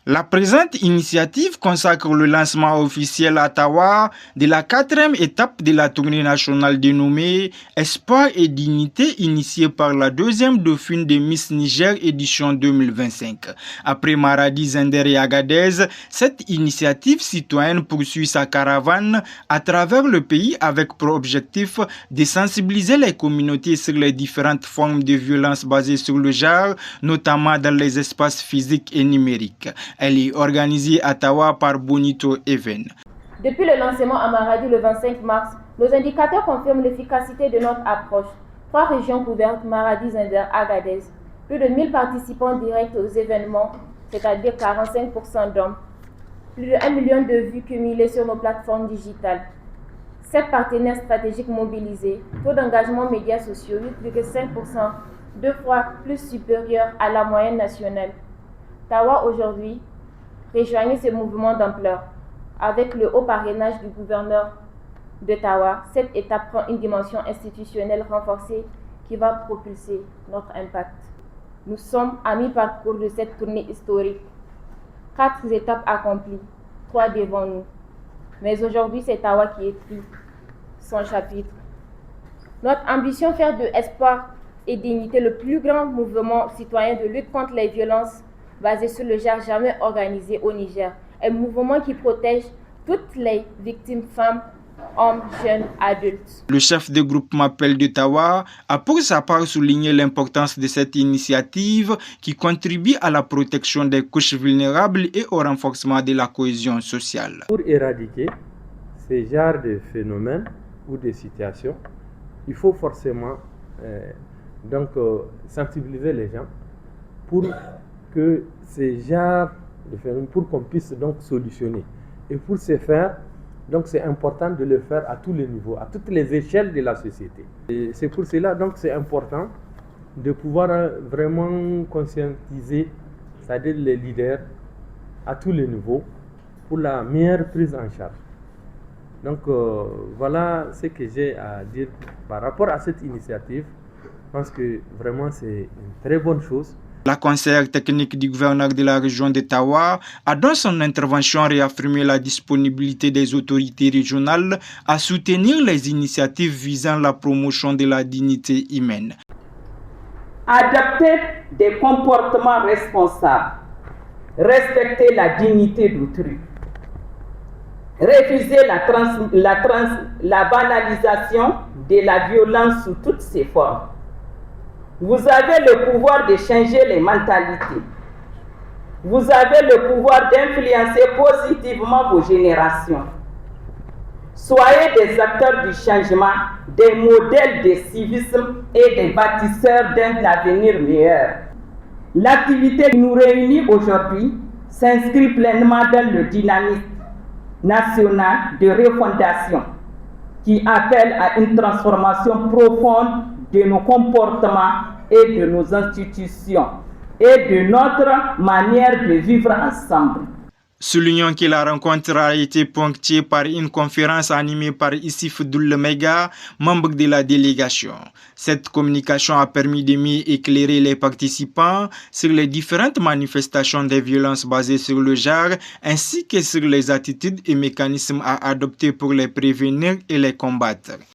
La présente initiative consacre le lancement officiel à Tawa de la 4e étape de la tournée nationale dénommée Espoir et Dignité, initiée par la 2e dauphine de Miss Niger édition 2025. Après Maradi, Zender et Agadez, cette initiative citoyenne poursuit sa caravane à travers le pays avec pour objectif de sensibiliser les communautés sur les différentes formes de violence basées sur le genre, notamment dans les espaces physiques et numériques. Elle est organisée à Tawa par Bonito Even. Depuis le lancement à Maradi le 25 mars, nos indicateurs confirment l'efficacité de notre approche. 3 régions couvertes, Maradi, Zender, Agadez. Plus de 1000 participants directs aux événements, c'est-à-dire 45% d'hommes. Plus de 1 million de vues cumulées sur nos plateformes digitales. 7 partenaires stratégiques mobilisés. Taux d'engagement médias sociaux 8,5%, 2 fois plus supérieur à la moyenne nationale. Tawa aujourd'hui rejoignit ce mouvement d'ampleur. Avec le haut parrainage du gouverneur de Tawa, cette étape prend une dimension institutionnelle renforcée qui va propulser notre impact. Nous sommes à mi-parcours de cette tournée historique. 4 étapes accomplies, 3 devant nous. Mais aujourd'hui, c'est Tawa qui écrit son chapitre. Notre ambition, faire de Espoir et Dignité le plus grand mouvement citoyen de lutte contre les violences basé sur le genre jamais organisé au Niger. Un mouvement qui protège toutes les victimes, femmes, hommes, jeunes, adultes. Le chef de groupe Mapel de Tawa a pour sa part souligné l'importance de cette initiative qui contribue à la protection des couches vulnérables et au renforcement de la cohésion sociale. Pour éradiquer ce genre de phénomènes ou de situations, il faut forcément sensibiliser les gens pour que ces genres de phénomènes, pour qu'on puisse donc solutionner. Et pour ce faire, donc c'est important de le faire à tous les niveaux, à toutes les échelles de la société. Et c'est pour cela donc c'est important de pouvoir vraiment conscientiser, c'est-à-dire les leaders à tous les niveaux pour la meilleure prise en charge. Donc voilà ce que j'ai à dire par rapport à cette initiative. Je pense que vraiment c'est une très bonne chose. La conseillère technique du gouverneur de la région de Tawa a dans son intervention réaffirmé la disponibilité des autorités régionales à soutenir les initiatives visant la promotion de la dignité humaine. Adopter des comportements responsables, respecter la dignité d'autrui, refuser la banalisation de la violence sous toutes ses formes. Vous avez le pouvoir de changer les mentalités. Vous avez le pouvoir d'influencer positivement vos générations. Soyez des acteurs du changement, des modèles de civisme et des bâtisseurs d'un avenir meilleur. L'activité qui nous réunit aujourd'hui s'inscrit pleinement dans le dynamisme national de refondation qui appelle à une transformation profonde de nos comportements et de nos institutions et de notre manière de vivre ensemble. Soulignons que la rencontre a été ponctuée par une conférence animée par Issif Doulemega, membre de la délégation. Cette communication a permis de mieux éclairer les participants sur les différentes manifestations des violences basées sur le genre, ainsi que sur les attitudes et mécanismes à adopter pour les prévenir et les combattre.